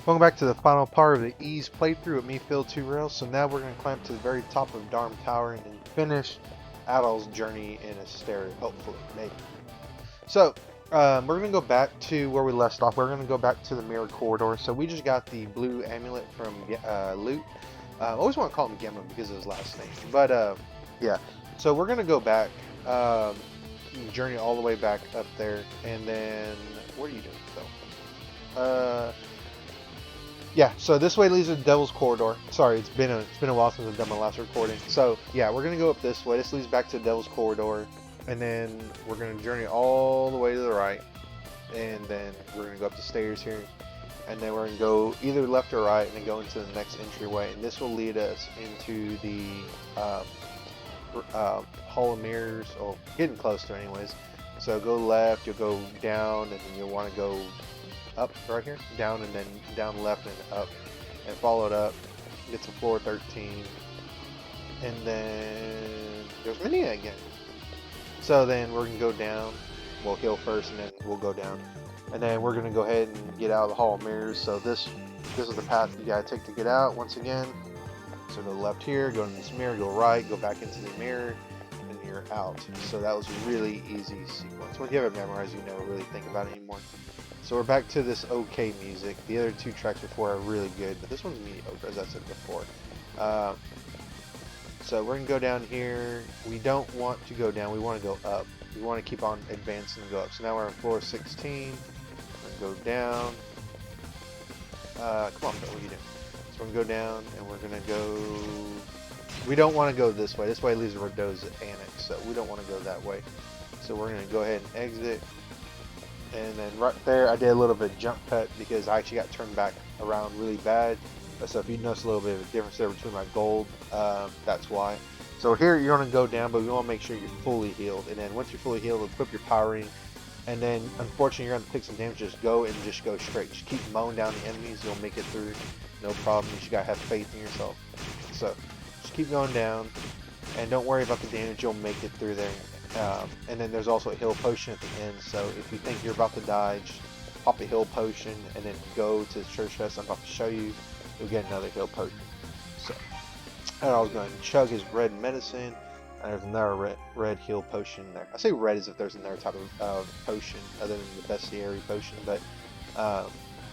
Welcome back to the final part of the Ease playthrough with me, Phil 2 Rails. So now we're going to climb to the very top of Darm Tower and then finish Adol's journey in a stair, hopefully, maybe. So, we're going to go back to where we left off. We're going to go back to the mirror corridor. So we just got the blue amulet from Loot. I always want to call him Gemma because of his last name. But, yeah. So we're going to go back, journey all the way back up there. And then, what are you doing, Phil? Yeah, so this way leads to the Devil's Corridor. Sorry, it's been a while since I've done my last recording. So yeah, we're gonna go up this way. This leads back to the Devil's Corridor, and then we're gonna journey all the way to the right, and then we're gonna go up the stairs here, and then we're gonna go either left or right, and then go into the next entryway, and this will lead us into the Hall of Mirrors, or getting close to it anyways. So go left, you'll go down, and then you'll want to go up right here, down, and then down left and up, and follow it up, get to floor 13, and then there's Mini again. So then we're gonna go down, we'll heal first and then we'll go down, and then we're gonna go ahead and get out of the Hall of Mirrors. So this is the path you gotta take to get out once again. So go left here, go in this mirror, go right, go back into the mirror, and you're out. So that was a really easy sequence. Once you have it memorized, you never really think about it anymore. So we're back to this okay music. The other two tracks before are really good, but this one's mediocre, as I said before. So we're going to go down here. We don't want to go down, we want to go up. We want to keep on advancing and go up. So now we're on floor 16. We're going to go down. Come on, Bill, what are you doing? So we're going to go down, and we're going to go... We don't want to go this way. This way leads to Radoza Annex, so we don't want to go that way. So we're going to go ahead and exit. And then right there, I did a little bit of jump cut because I actually got turned back around really bad. So if you notice a little bit of a difference there between my gold, that's why. So here you're going to go down, but we want to make sure you're fully healed. And then once you're fully healed, equip your power ring. And then unfortunately you're going to take some damage. Just go straight. Just keep mowing down the enemies. You'll make it through. No problem. You just got to have faith in yourself. So just keep going down. And don't worry about the damage. You'll make it through there. And then there's also a heal potion at the end, so if you think you're about to die, just pop a heal potion and then go to the church chest I'm about to show you, you'll get another heal potion. So, and I was going to chug his red medicine, and there's another red heal potion there. I say red as if there's another type of potion other than the bestiary potion, but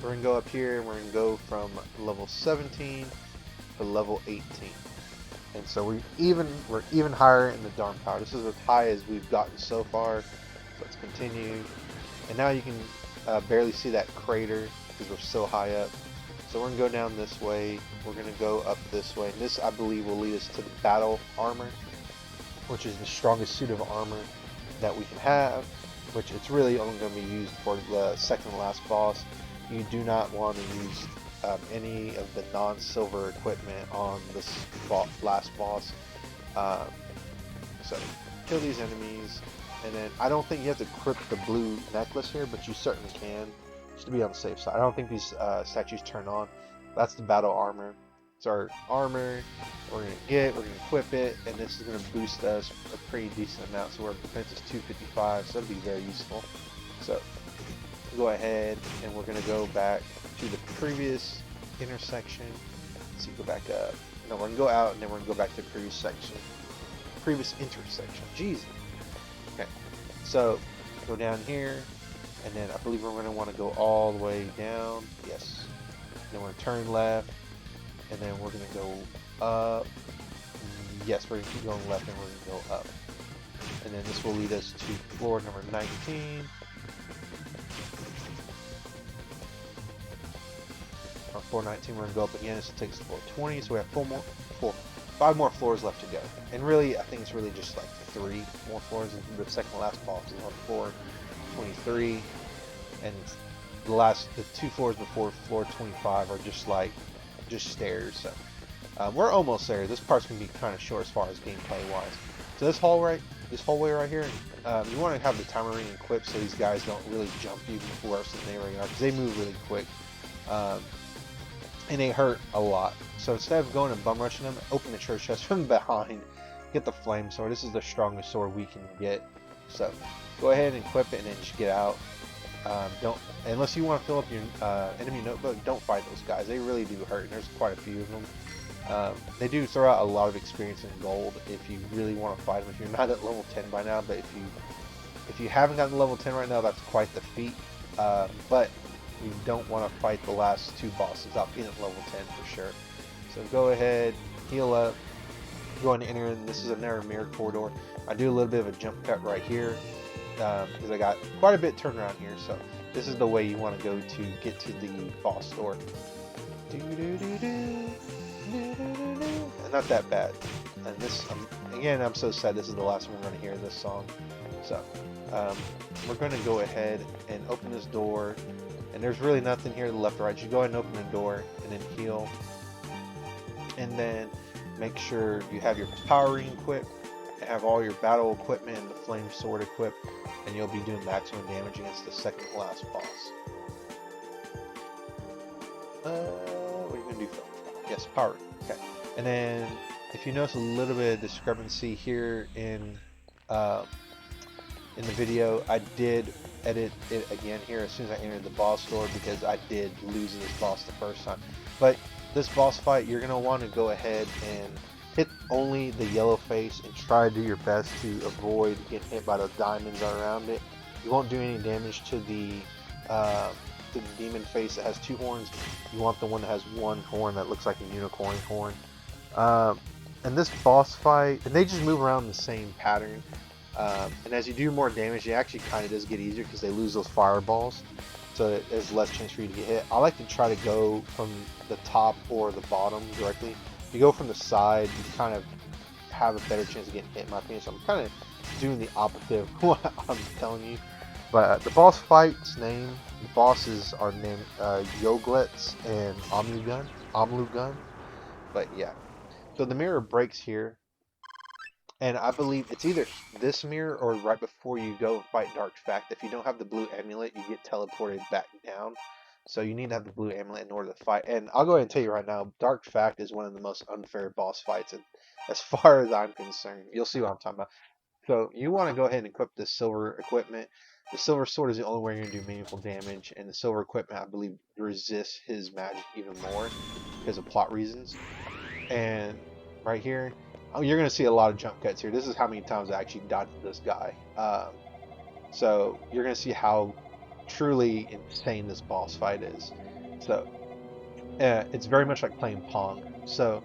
we're going to go up here, and we're going to go from level 17 to level 18. And so we're even higher in the Darm Tower. This is as high as we've gotten so far. So let's continue. And now you can barely see that crater because we're so high up. So we're going to go down this way. We're going to go up this way. And this, I believe, will lead us to the battle armor, which is the strongest suit of armor that we can have, which it's really only going to be used for the second to last boss. You do not want to use any of the non-silver equipment on this last boss. So kill these enemies, and then I don't think you have to equip the blue necklace here, but you certainly can, just to be on the safe side. I don't think these statues turn on. That's the battle armor. It's our armor we're going to equip it, and this is going to boost us a pretty decent amount. So our defense is 255, so it'll be very useful. So go ahead, and we're going to go back to the previous intersection. So you go back up. No, we're going to go out, and then we're going to go back to the previous intersection. Jeez. Okay. So go down here, and then I believe we're going to want to go all the way down. Yes. Then we're going to turn left, and then we're going to go up. Yes, we're going to keep going left, and we're going to go up. And then this will lead us to floor number 19. On floor 19, we're going to go up again. This takes floor 20, so we have 5 more floors left to go. And really, I think it's really just like 3 more floors. The second to last boss is on floor 23, and the 2 floors before floor 25 are just stairs. So we're almost there. This part's going to be kind of short as far as gameplay wise. So this hallway right here, you want to have the timer ring equipped so these guys don't really jump you worse than they already are, because they move really quick. And they hurt a lot. So instead of going and bum rushing them, open the church chest from behind, get the flame sword. This is the strongest sword we can get. So go ahead and equip it and then just get out. Don't, unless you want to fill up your enemy notebook, don't fight those guys. They really do hurt, and there's quite a few of them. They do throw out a lot of experience and gold if you really want to fight them. If you're not at level 10 by now, but if you haven't gotten to level 10 right now, that's quite the feat. But you don't want to fight the last 2 bosses without being at level 10 for sure. So go ahead, heal up, go and enter in. This is another mirror corridor. I do a little bit of a jump cut right here because I got quite a bit turned around here. So this is the way you want to go to get to the boss door. Not that bad. And this, again, I'm so sad this is the last one we're going to hear this song. So we're going to go ahead and open this door. And there's really nothing here to the left or right. You go ahead and open the door and then heal. And then make sure you have your power ring equipped, and have all your battle equipment and the flame sword equipped, and you'll be doing maximum damage against the second to last boss. What are you going to do, Phil? Yes, power ring. Okay. And then if you notice a little bit of discrepancy here in the video, I did edit it again here as soon as I entered the boss door because I did lose this boss the first time. But this boss fight, you're going to want to go ahead and hit only the yellow face and try to do your best to avoid getting hit by the diamonds around it. You won't do any damage to the demon face that has 2 horns. You want the one that has 1 horn that looks like a unicorn horn. And this boss fight, and they just move around the same pattern. And as you do more damage, it actually kind of does get easier because they lose those fireballs. So there's less chance for you to get hit. I like to try to go from the top or the bottom directly. If you go from the side, you kind of have a better chance of getting hit, in my opinion. So I'm kind of doing the opposite of what I'm telling you. But the boss fight's name, the bosses are named Yoglets and Omlugun. But yeah. So the mirror breaks here. And I believe it's either this mirror or right before you go fight Dark Fact. If you don't have the blue amulet, you get teleported back down. So you need to have the blue amulet in order to fight. And I'll go ahead and tell you right now, Dark Fact is one of the most unfair boss fights, and as far as I'm concerned. You'll see what I'm talking about. So you want to go ahead and equip the silver equipment. The silver sword is the only way you're going to do meaningful damage, and the silver equipment, I believe, resists his magic even more because of plot reasons. And right here, you're going to see a lot of jump cuts here. This is how many times I actually died to this guy. So you're going to see how truly insane this boss fight is. So it's very much like playing Pong. So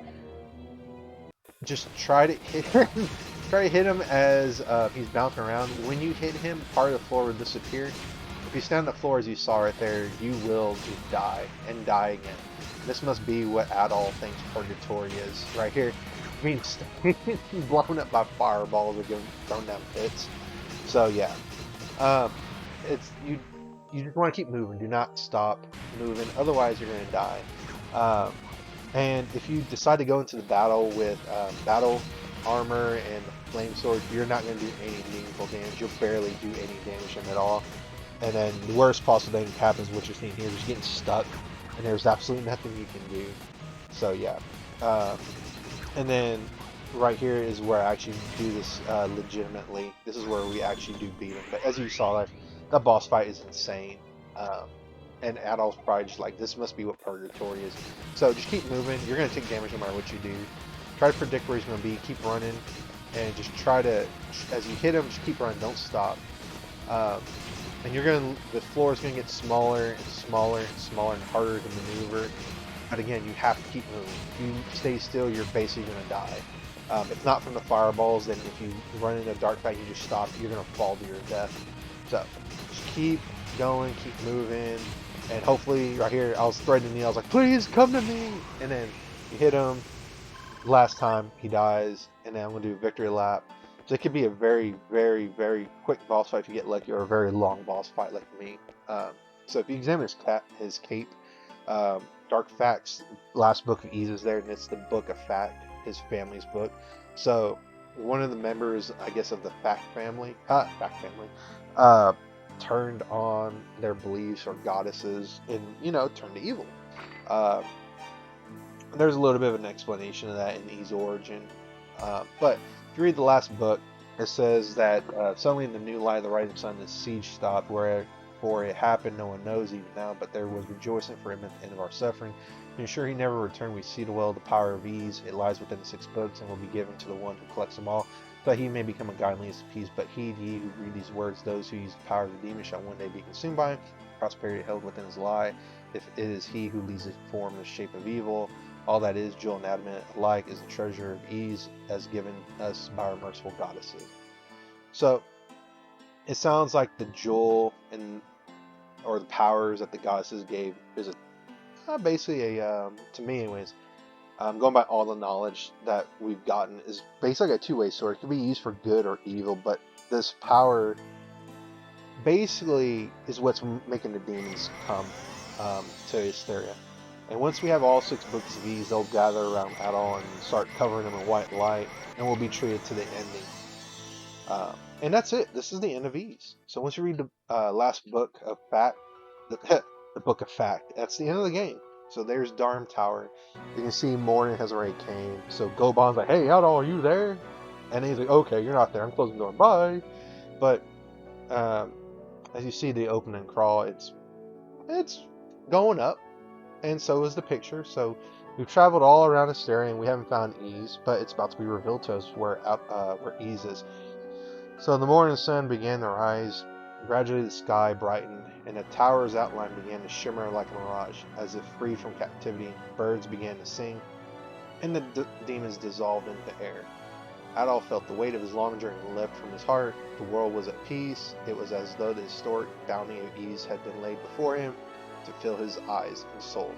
just try to hit him. Try to hit him as he's bouncing around. When you hit him, part of the floor will disappear. If you stand on the floor as you saw right there, you will just die and die again. This must be what Adol thinks purgatory is right here. Being blown up by fireballs or getting thrown down pits. So yeah, it's you just want to keep moving. Do not stop moving, otherwise you're going to die. And if you decide to go into the battle with battle armor and the flame sword, you're not going to do any meaningful damage. You'll barely do any damage to him at all. And then the worst possible thing happens, what you're seeing here, is getting stuck, and there's absolutely nothing you can do. So yeah. And then right here is where I actually do this legitimately. This is where we actually do beat him. But as you saw, that boss fight is insane. And Adol's probably just like, this must be what purgatory is. So just keep moving. You're going to take damage no matter what you do. Try to predict where he's going to be. Keep running. And just try to, as you hit him, just keep running. Don't stop. And the floor is going to get smaller and smaller and smaller and harder to maneuver. But again, you have to keep moving. If you stay still, you're basically going to die. If not from the fireballs, then if you run into a dark fight, you just stop, you're going to fall to your death. So just keep going, keep moving. And hopefully, right here, I was threatening you. I was like, please come to me. And then you hit him. Last time, he dies. And then I'm going to do victory lap. So it could be a very, very, very quick boss fight if you get lucky, or a very long boss fight like me. So if you examine his cape, Dark Fact's last book of Ease is there, and it's the Book of Fact, his family's book. So one of the members, I guess, of the Fact family, turned on their beliefs or goddesses and, turned to evil. There's a little bit of an explanation of that in E's origin. But if you read the last book, it says that suddenly in the new light of the rising sun, the siege stopped, where before it happened, no one knows even now, but there was rejoicing for him at the end of our suffering. To ensure he never returned, we see the well, the power of ease. It lies within the 6 books and will be given to the one who collects them all, so that he may become a guide and lead us to peace. But heed ye who read these words, those who use the power of the demon shall one day be consumed by him. Prosperity held within his lie. If it is he who leads the form in the shape of evil, all that is, jewel and adamant alike, is the treasure of ease as given us by our merciful goddesses. So it sounds like the jewel and or the powers that the goddesses gave is basically a to me anyways, going by all the knowledge that we've gotten, is basically a two-way sword. It can be used for good or evil, but this power basically is what's making the demons come to Hysteria. And once we have all 6 books of ease, they'll gather around Adol and start covering them in white light, and we'll be treated to the ending. And that's it. This is the end of ease. So once you read the last book of Fact, the book of Fact, that's the end of the game. So there's Dharm Tower. You can see morning has already came. So Goban's like, "Hey, Adol, are you there?" And he's like, "Okay, you're not there. I'm closing the door. Bye." But as you see the open and crawl, it's going up, and so is the picture. So we've traveled all around Hysteria and we haven't found ease, but it's about to be revealed to us where ease is. So the morning sun began to rise. Gradually the sky brightened, and the tower's outline began to shimmer like a mirage. As if free from captivity, birds began to sing, and the demons dissolved into air. Adol felt the weight of his long journey lift from his heart. The world was at peace. It was as though the historic bounty of ease had been laid before him to fill his eyes and soul.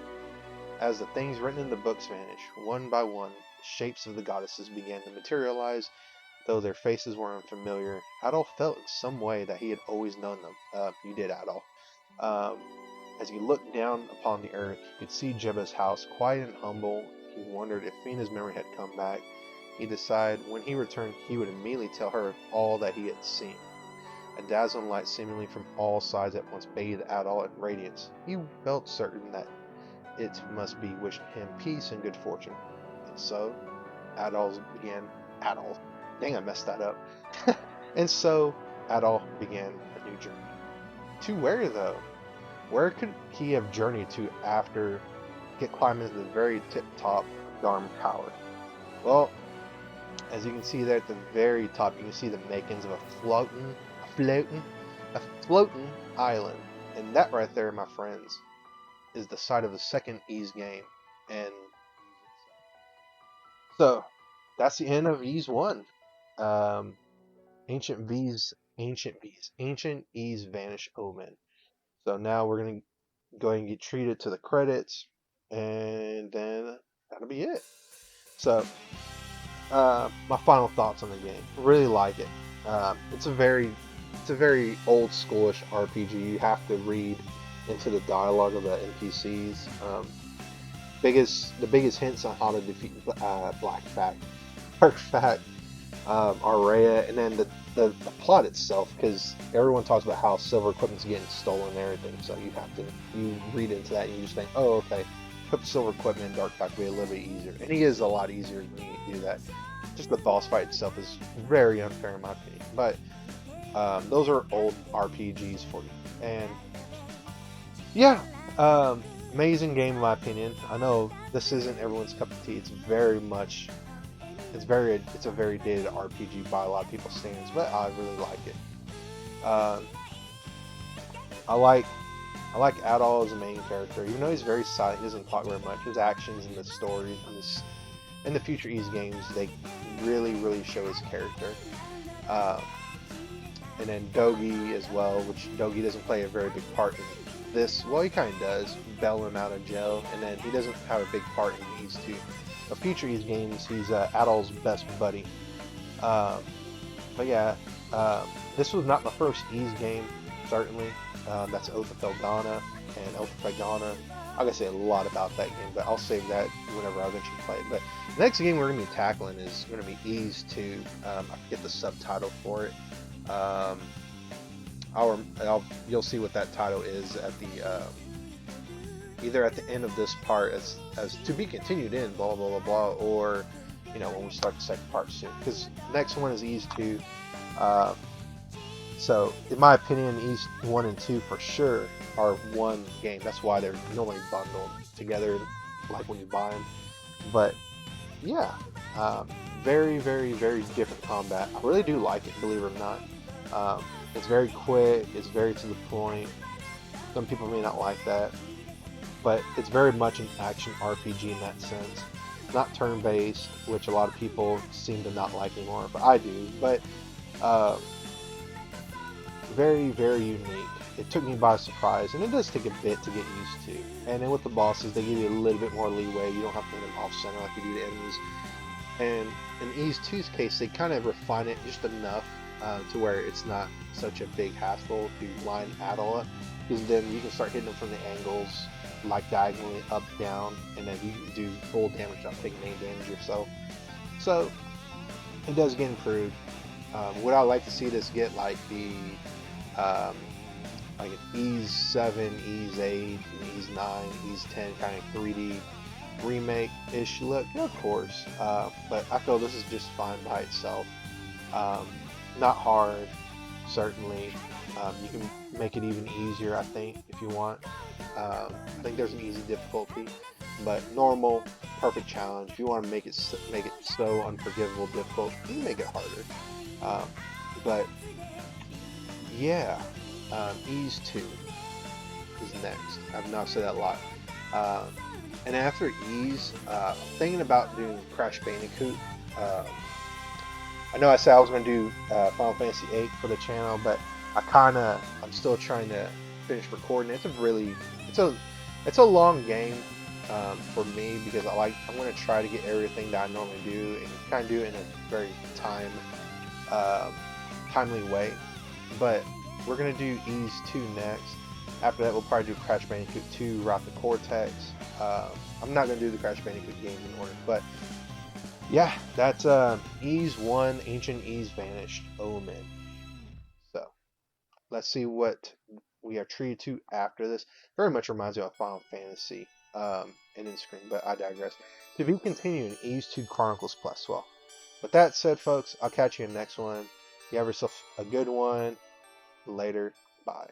As the things written in the books vanished, one by one, the shapes of the goddesses began to materialize. Though their faces were unfamiliar, Adol felt in some way that he had always known them. You did, Adol. As he looked down upon the earth, he could see Jebba's house, quiet and humble. He wondered if Fina's memory had come back. He decided when he returned, he would immediately tell her of all that he had seen. A dazzling light seemingly from all sides at once bathed Adol in radiance. He felt certain that it must be wishing him peace and good fortune. And so, Dang, I messed that up. And so, Adol began a new journey. To where, though? Where could he have journeyed to after climbing to the very tip-top of Dharm Tower? Well, as you can see there at the very top, you can see the makings of a floating island. And that right there, my friends, is the site of the second Ys game. And so, that's the end of Ys 1. Ancient Ys vanish Omen. So now we're going to go and get treated to the credits, and then that'll be it. So, my final thoughts on the game. Really like it. It's a very old schoolish RPG. You have to read into the dialogue of the NPCs. The biggest hints on how to defeat Black Fact, Araya, and then the plot itself, because everyone talks about how silver equipment's getting stolen and everything, so you read into that and you just think, oh, okay, put silver equipment in Dark Fact will be a little bit easier, and he is a lot easier when you do that. Just the boss fight itself is very unfair in my opinion, but those are old RPGs for you. And yeah, amazing game in my opinion. I know this isn't everyone's cup of tea. It's a very dated RPG by a lot of people's standards, but I really like it. I like Adol as a main character, even though he's very silent. He doesn't talk very much. His actions and the story in the future Ys games, they really show his character. And then Dogi as well, which Dogi doesn't play a very big part in this. Well, he kind of does, bail him out of jail, and then he doesn't have a big part in Ys 2. The future Ys games, he's Adol's best buddy. But yeah, this was not my first Ys game, certainly. That's Oath of Felghana, and Oath of Felghana, I'm going to say a lot about that game, but I'll save that whenever I eventually play it. But the next game we're going to be tackling is going to be Ys 2. I forget the subtitle for it. You'll see what that title is at the either at the end of this part as to be continued in blah blah blah blah, or when we start the second part soon, because the next one is Ys 2. So, in my opinion, Ease 1 and 2 for sure are one game. That's why they're normally bundled together, like when you buy them. But yeah, um, very, very, very different combat. I really do like it, believe it or not. It's very quick. It's very to the point. Some people may not like that, but it's very much an action RPG in that sense. Not turn-based, which a lot of people seem to not like anymore, but I do. But uh, very, very unique. It took me by surprise, and it does take a bit to get used to. And then with the bosses, they give you a little bit more leeway. You don't have to hit them off center like you do to enemies. And in Ease 2's case, they kind of refine it just enough to where it's not such a big hassle to line Adol up, because then you can start hitting them from the angles, like diagonally up, down, and then you can do full damage without taking any damage yourself. So it does get improved. Would I like to see this get like the like an Ease 7, Ease 8, Ease 9, Ease 10 kind of 3D remake-ish look? Yeah, of course. But I feel this is just fine by itself. Not hard, certainly. You can make it even easier, I think, if you want. I think there's an easy difficulty, but normal, perfect challenge. If you want to make it so unforgivable difficult, you can make it harder. But yeah, Ease 2 is next. I've not said that a lot. And after Ease, thinking about doing Crash Bandicoot. I know I said I was going to do Final Fantasy VIII for the channel, but I'm still trying to finish recording. It's a long game for me, because I'm going to try to get everything that I normally do and kind of do it in a very timely way. But we're going to do Ease 2 next. After that, we'll probably do Crash Bandicoot 2, Rock the Cortex. I'm not going to do the Crash Bandicoot games in order, but yeah, that's Ease 1, Ancient Ease Vanished, Omen. So let's see what we are treated to after this. Very much reminds me of Final Fantasy and in screen, but I digress. To be continued in Ease 2 Chronicles Plus. Well, with that said, folks, I'll catch you in the next one. You have yourself a good one. Later. Bye.